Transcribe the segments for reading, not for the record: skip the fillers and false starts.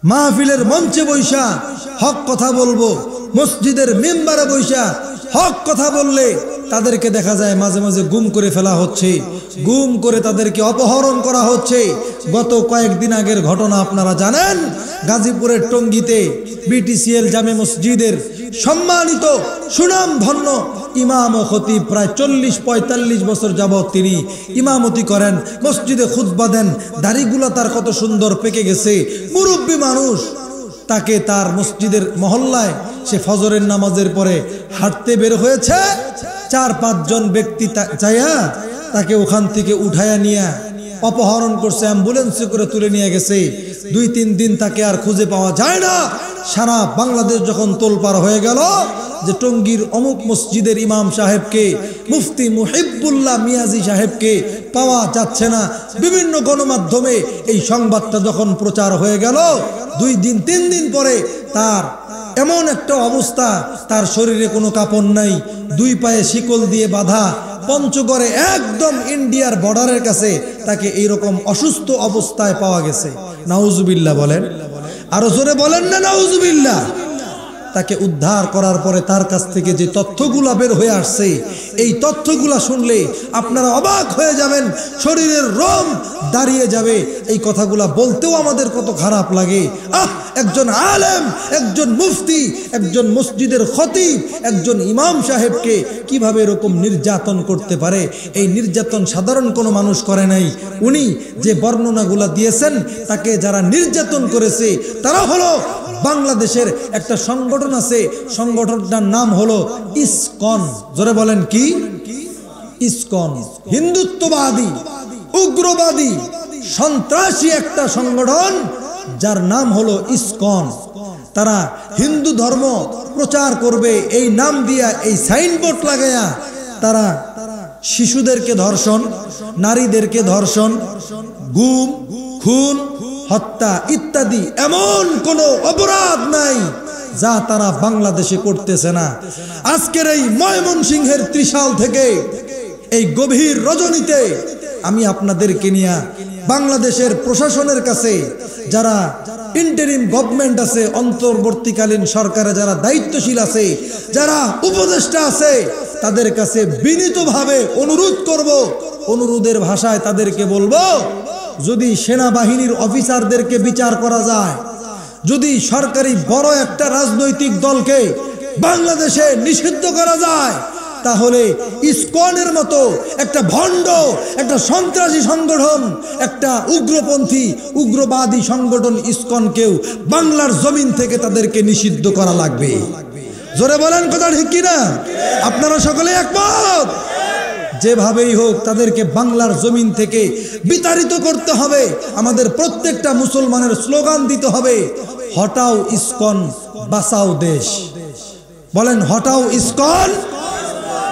মাহফিলের মঞ্চে বৈশা হক কথা বলবো, মসজিদের মিম্বারে বৈশা হক কথা বললে তাদেরকে দেখা যায় মাঝে মাঝে গুম করে ফেলা হচ্ছে, গুম করে তাদেরকে অপহরণ করা হচ্ছে। গত কয়েকদিন আগের ঘটনা আপনারা জানেন, গাজীপুরের টঙ্গীতে বিটিসিএল জামে মসজিদের সম্মানিত সুনামধন্য ইমাম ও খতিব প্রায় 40-45 বছর যাবৎ তিনি ইমামতি করেন, মসজিদে খুতবা দেন, দাড়িগুলা তার কত সুন্দর পেকে গেছে, মুরব্বী মানুষ। তাকে তার মসজিদের মহল্লায় সে ফজরের নামাজের পরে হাঁটতে বের হয়েছে, 4-5 জন ব্যক্তি যাইয়া তাকে ওখান থেকে উঠাইয়া নিয়ে অপহরণ করছে, অ্যাম্বুলেন্সে করে তুলে নিয়ে গেছে। 2-3 দিন তাকে আর খুঁজে পাওয়া যায় না। সারা বাংলাদেশ যখন তোলপাড় হয়ে গেল যে টঙ্গীর অমুক মসজিদের ইমাম সাহেবকে, মুফতি মুহিবুল্লাহ মিয়াজি সাহেবকে পাওয়া যাচ্ছে না, বিভিন্ন গণমাধ্যমে এই সংবাদটা যখন প্রচার হয়ে গেল, 2-3 দিন পরে তার এমন একটা অবস্থা, তার শরীরে কোনো কাপড় নাই, 2 পায়ে শিকল দিয়ে বাঁধা, পঞ্চগড়ে একদম ইন্ডিয়ার বর্ডারের কাছে তাকে এইরকম অসুস্থ অবস্থায় পাওয়া গেছে। নাউজুবিল্লাহ বলেন, আরো জোরে বলেন না নাউজুবিল্লাহ। তাকে উদ্ধার করার পরে তার কাছ থেকে যে তথ্যগুলা বের হয়ে আসছে, এই তথ্যগুলা শুনলে আপনারা অবাক হয়ে যাবেন, শরীরের রোম দাঁড়িয়ে যাবে। এই কথাগুলা বলতেও আমাদের কত খারাপ লাগে। একজন আলেম, একজন মুফতি, একজন মসজিদের খতিব, একজন ইমাম সাহেবকে কিভাবে এরকম নির্যাতন করতে পারে? এই নির্যাতন সাধারণ কোনো মানুষ করে নাই। উনি যে বর্ণনাগুলা দিয়েছেন, তাকে যারা নির্যাতন করেছে তারা হলো বাংলাদেশের একটা সংগঠন আছে, সংগঠনটার নাম হলো ইসকন। জোরে বলেন কি? ইসকন। হিন্দুত্ববাদী, উগ্রবাদী, সন্ত্রাসী একটা সংগঠন যার নাম হলো ইসকন। তারা হিন্দু ধর্ম প্রচার করবে এই নাম দিয়া, এই সাইনবোর্ড লাগায়া তারা শিশুদেরকে ধর্ষণ, নারীদেরকে ধর্ষণ, গুম, খুন, হত্যা ইত্যাদি এমন কোনো অপরাধ নাই যা তারা বাংলাদেশে করতেছে না। আজকের এই ময়মনসিংহের ত্রিশাল থেকে এই গভীর রজনীতে আমি আপনাদেরকে নিয়ে বাংলাদেশের প্রশাসনের কাছে, যারা ইন্টারিম গভর্নমেন্ট আছে, অন্তর্বর্তীকালীন সরকারে যারা দায়িত্বশীল আছে, যারা উপদেষ্টা আছে, তাদের কাছে বিনীতভাবে অনুরোধ করব, অনুরোধের ভাষায় তাদেরকে বলবো, যদি সেনাবাহিনীর অফিসারদেরকে বিচার করা যায়, যদি সরকারি বড় একটা রাজনৈতিক দলকে বাংলাদেশে নিষিদ্ধ করা যায়, তাহলে ইসকনের মতো একটা ভণ্ড, একটা সন্ত্রাসী সংগঠন, একটা উগ্রপন্থী, উগ্রবাদী সংগঠন ইসকনকেও বাংলার জমিন থেকে তাদেরকে নিষিদ্ধ করা লাগবে। জোরে বলেন কথা ঠিক কিনা? আপনারা সকলে একমত? যেভাবেই হোক তাদেরকে বাংলার জমিন থেকে বিতাড়িত করতে হবে। আমাদের প্রত্যেকটা মুসলমানের স্লোগান দিতে হবে, হটাও ইসকন, বাঁচাও দেশ। বলেন, হটাও ইসকন,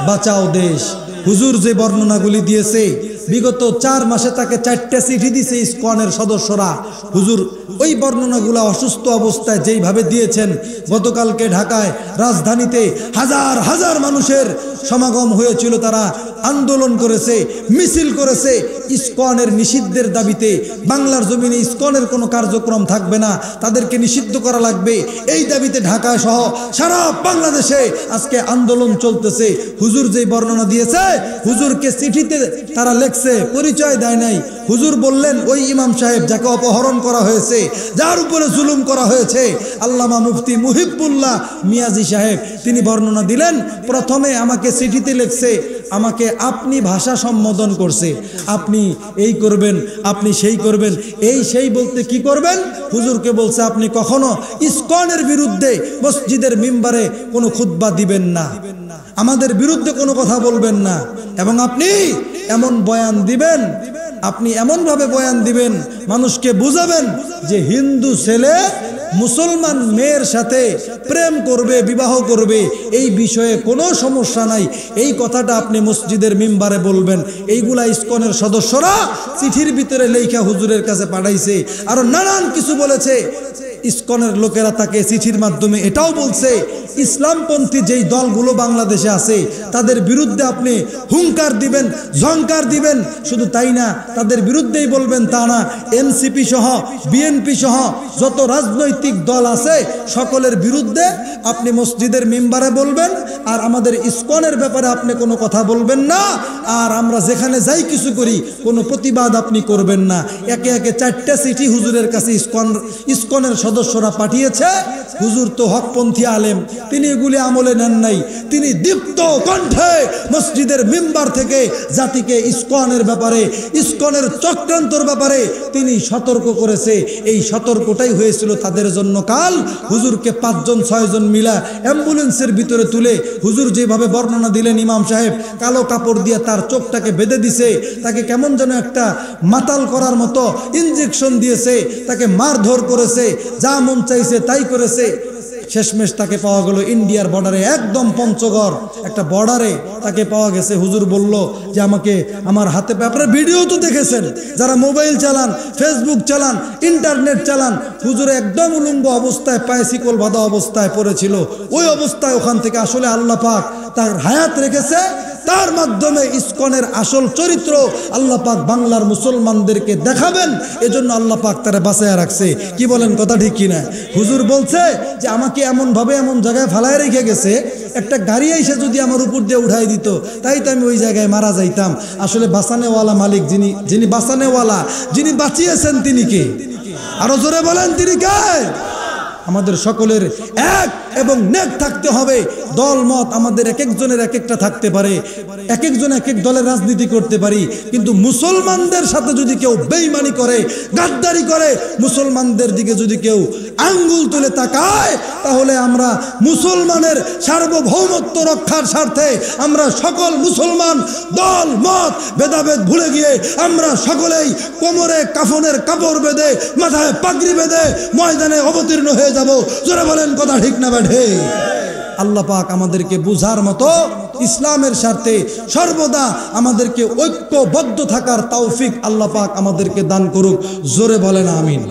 বাঁচাও দেশ। হুজুর যে বর্ণনাগুলি দিয়েছে, বিগত 4 মাসে তাকে 4টা চিঠি দিয়েছে ইসকনের সদস্যরা। হুজুর ওই বর্ণনাগুলো অসুস্থ অবস্থায় যেইভাবে দিয়েছেন, গতকালকে ঢাকায় রাজধানীতে হাজার হাজার মানুষের সমাগম হয়েছিল, তারা আন্দোলন করেছে, মিছিল করেছে ইসকনের নিষিদ্ধের দাবিতে। বাংলার জমিনে ইসকনের কোনো কার্যক্রম থাকবে না, তাদেরকে নিষিদ্ধ করা লাগবে, এই দাবিতে ঢাকায় সহ সারা বাংলাদেশে আজকে আন্দোলন চলতেছে। হুজুর যেই বর্ণনা দিয়েছে, হুজুরকে চিঠিতে তারা লেখছে, পরিচয় দেয় নাই। হুজুর বললেন, ওই ইমাম সাহেব যাকে অপহরণ করা হয়েছে, যার উপরে জুলুম করা হয়েছে, আল্লামা মুফতি মুহিবুল্লাহ মিয়াজি সাহেব, তিনি বর্ণনা দিলেন, প্রথমে আমাকে চিঠিতে লিখছে, আমাকে আপনি ভাষা সম্বোধন করছে, আপনি এই করবেন, আপনি সেই করবেন, এই সেই বলতে কি করবেন? হুজুরকে বলছে, আপনি কখনো ইসকনের বিরুদ্ধে মসজিদের মিম্বারে কোনো খুতবা দিবেন না, আমাদের বিরুদ্ধে কোনো কথা বলবেন না, এবং আপনি এমন বয়ান দিবেন, আপনি এমনভাবে বয়ান দিবেন, মানুষকে বুঝাবেন যে হিন্দু ছেলে মুসলমান মেয়ের সাথে প্রেম করবে, বিবাহ করবে, এই বিষয়ে কোনো সমস্যা নাই, এই কথাটা আপনি মসজিদের মিম্বারে বলবেন। এইগুলা ইসকনের সদস্যরা চিঠির ভিতরে লেখা হুজুরের কাছে পাঠাইছে। আরো নানান কিছু বলেছে। ইসকনের লোকেরা তাকে চিঠির মাধ্যমে এটাও বলছে ইসলামপন্থী যেই দলগুলো বাংলাদেশে আছে তাদের বিরুদ্ধে আপনি হুঙ্কার দিবেন, ঝংকার দিবেন। শুধু তাই না, তাদের বিরুদ্ধেই বলবেন তা না, এনসিপি সহ বিএনপি সহ যত রাজনৈতিক দল আছে সকলের বিরুদ্ধে আপনি মসজিদের মিম্বারে বলবেন, আর আমাদের ইসকনের ব্যাপারে আপনি কোনো কথা বলবেন না, আর আমরা যেখানে যাই কিছু করি কোনো প্রতিবাদ আপনি করবেন না। একে একে 4টা চিঠি হুজুরের কাছে ইসকনের সদস্যরা পাঠিয়েছে। হুজুর তো হকপন্থী আলেম, তিনি এগুলি আমলে নেন নাই। তিনি দীপ্ত কণ্ঠে মসজিদের মিম্বার থেকে জাতিকে ইসকনের ব্যাপারে, ইসকনের চক্রান্তর ব্যাপারে তিনি সতর্ক করেছে। এই সতর্কটাই হয়েছিল তাদের জন্য কাল। হুজুরকে 5 জন 6 জন মিলা অ্যাম্বুলেন্সের ভিতরে তুলে হুজুর যেভাবে বর্ণনা দিলেন, ইমাম সাহেব কালো কাপড় দিয়ে তার চোখটাকে বেঁধে দিছে, তাকে কেমন যেন একটা মাতাল করার মতো ইনজেকশন দিয়েছে, তাকে মারধর করেছে, যা মন চাইছে তাই করেছে। শেষমেশ তাকে পাওয়া গেল ইন্ডিয়ার বর্ডারে, একদম পঞ্চগড় একটা বর্ডারে তাকে পাওয়া গেছে। হুজুর বলল যে আমাকে আমার হাতে, আপনারা ভিডিও তো দেখেছেন, যারা মোবাইল চালান, ফেসবুক চালান, ইন্টারনেট চালান, হুজুর একদম উলঙ্গ অবস্থায় পায়ে শিকল বাঁধা অবস্থায় পড়েছিল। ওই অবস্থায় ওখান থেকে আসলে আল্লাহ পাক তার হায়াত রেখেছে, তার মাধ্যমে ইসকনের আসল চরিত্র আল্লাহ পাক বাংলার মুসলমানদেরকে দেখাবেন। এজন্য আল্লাহ পাক তারা বাঁচায় রাখছে। কি বলেন, কথা ঠিক কিনা? হুজুর বলছে যে আমাকে এমন ভাবে এমন জায়গায় ফালায় রেখে গেছে, একটা গাড়ি এসে যদি আমার উপর দিয়ে উঠাই দিত তাই তো আমি ওই জায়গায় মারা যাইতাম। আসলে বাঁচানেওয়ালা মালিক, যিনি বাঁচানেওয়ালা, যিনি বাঁচিয়েছেন তিনি কে? আরো জোরে বলেন, তিনি কে? আমাদের সকলের এক এবং নেক থাকতে হবে। দল মত আমাদের এক একজনের এক একটা থাকতে পারে, এক একজন এক এক দলের রাজনীতি করতে পারি, কিন্তু মুসলমানদের সাথে যদি কেউ বেঈমানি করে, গাদ্দারি করে, মুসলমানদের দিকে যদি কেউ আঙ্গুল তুলে তাকায়, তাহলে আমরা মুসলমানের সার্বভৌমত্ব রক্ষার স্বার্থে আমরা সকল মুসলমান দল মত ভেদাভেদ ভুলে গিয়ে আমরা সকলেই কোমরে কাফনের কাপড় বেঁধে, মাথায় পাগড়ি বেঁধে ময়দানে অবতীর্ণ হয়ে যাব। জোরে বলেন, কথা ঠিক না বেঠে? আল্লাহ পাক আমাদেরকে বুঝার মতো ইসলামের স্বার্থে সর্বদা আমাদেরকে ঐক্যবদ্ধ থাকার তৌফিক আল্লাহ পাক আমাদেরকে দান করুক। জোরে বলেন আমিন।